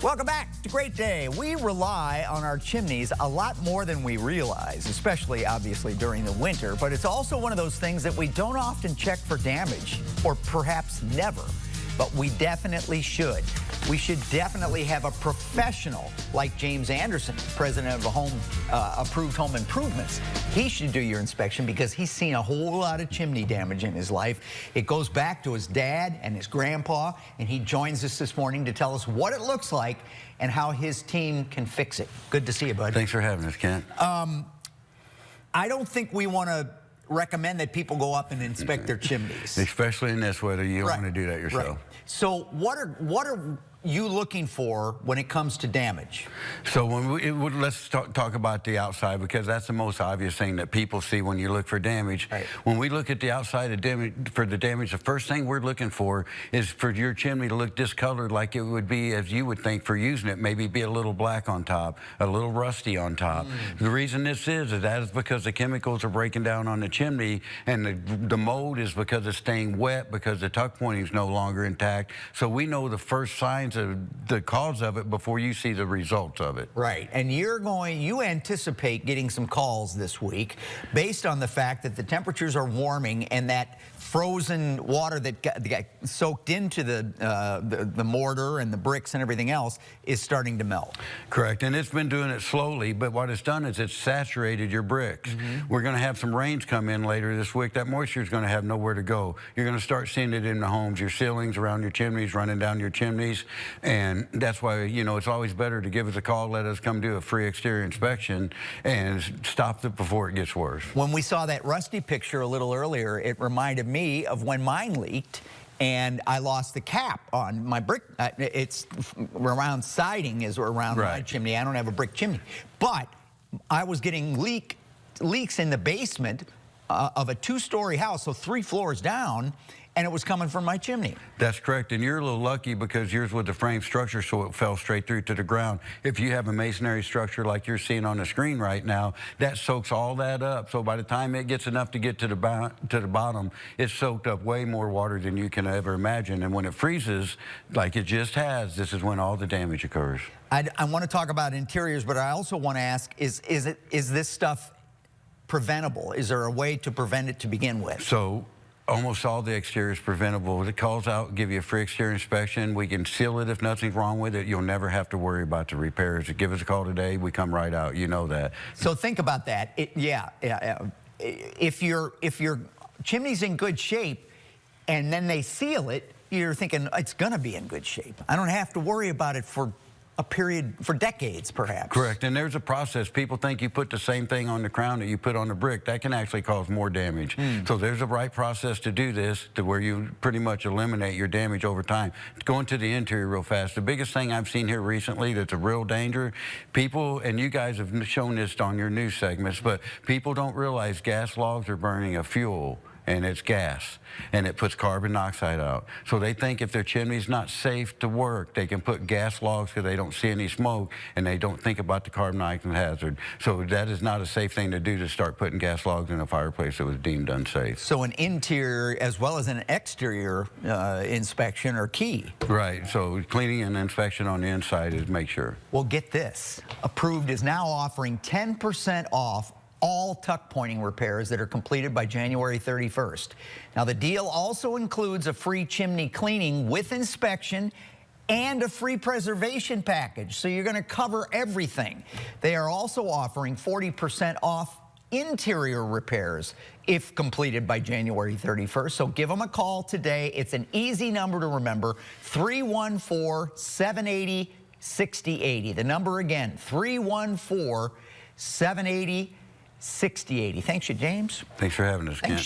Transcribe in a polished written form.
Welcome back to Great Day. We rely on our chimneys a lot more than we realize, especially obviously during the winter, but it's also one of those things that we don't often check for damage, or perhaps never, but we definitely should. We should definitely have a professional like James Anderson, president of Approved Home Improvements. He should do your inspection because he's seen a whole lot of chimney damage in his life. It goes back to his dad and his grandpa, and he joins us this morning to tell us what it looks like and how his team can fix it. Good to see you, bud. Thanks for having us, Kent. I don't think we want to recommend that people go up and inspect their chimneys. Especially in this weather, you don't want to do that yourself. Right. So what are you looking for when it comes to damage? So let's talk about the outside, because that's the most obvious thing that people see when you look for damage. Right. When we look at the outside of the damage, the first thing we're looking for is for your chimney to look discolored, like it would be as you would think for using it. Maybe be a little black on top, a little rusty on top. The reason this is that is because the chemicals are breaking down on the chimney, and the mold is because it's staying wet, because the tuck pointing is no longer intact. So we know the first signs of the cause of it before you see the results of it. Right, and you anticipate getting some calls this week based on the fact that the temperatures are warming and that frozen water that got soaked into the mortar and the bricks and everything else is starting to melt. Correct, and it's been doing it slowly, but what it's done is it's saturated your bricks. We're going to have some rains come in later this week. That moisture is going to have nowhere to go. You're going to start seeing it in the homes, your ceilings, around your chimneys, running down your chimneys, and that's why, you know, it's always better to give us a call, let us come do a free exterior inspection and stop it before it gets worse. When we saw that rusty picture a little earlier, it reminded me of when mine leaked and I lost the cap on my brick. It's around siding is around my chimney. I don't have a brick chimney, but I was getting leaks in the basement of a two-story house, so 3 floors down, and it was coming from my chimney. That's correct, and you're a little lucky because yours was a frame structure, so it fell straight through to the ground. If you have a masonry structure like you're seeing on the screen right now, that soaks all that up. So by the time it gets enough to get to the bottom, it's soaked up way more water than you can ever imagine. And when it freezes, like it just has, this is when all the damage occurs. I want to talk about interiors, but I also want to ask, is this stuff preventable? Is there a way to prevent it to begin with? So almost all the exterior is preventable. It calls out, give you a free exterior inspection. We can seal it if nothing's wrong with it. You'll never have to worry about the repairs. Give us a call today, we come right out. You know that. So think about that. If your chimney's in good shape and then they seal it, you're thinking it's going to be in good shape. I don't have to worry about it for a period, for decades, perhaps. Correct, and there's a process. People think you put the same thing on the crown that you put on the brick. That can actually cause more damage. So there's a right process to do this, to where you pretty much eliminate your damage over time. Going to the interior real fast, the biggest thing I've seen here recently that's a real danger, people, and you guys have shown this on your news segments, but people don't realize gas logs are burning a fuel, and it's gas, and it puts carbon dioxide out. So they think if their chimney's not safe to work, they can put gas logs because they don't see any smoke, and they don't think about the carbon dioxide hazard. So that is not a safe thing to do, to start putting gas logs in a fireplace that was deemed unsafe. So an interior as well as an exterior inspection are key. Right, so cleaning and inspection on the inside is make sure. Well, get this. Approved is now offering 10% off all tuck pointing repairs that are completed by January 31st. Now, the deal also includes a free chimney cleaning with inspection and a free preservation package, so you're going to cover everything. They are also offering 40% off interior repairs if completed by January 31st. So give them a call today. It's an easy number to remember, 314-780-6080. The number again, 314-780-6080. Thanks you, James. Thanks for having us, Ken.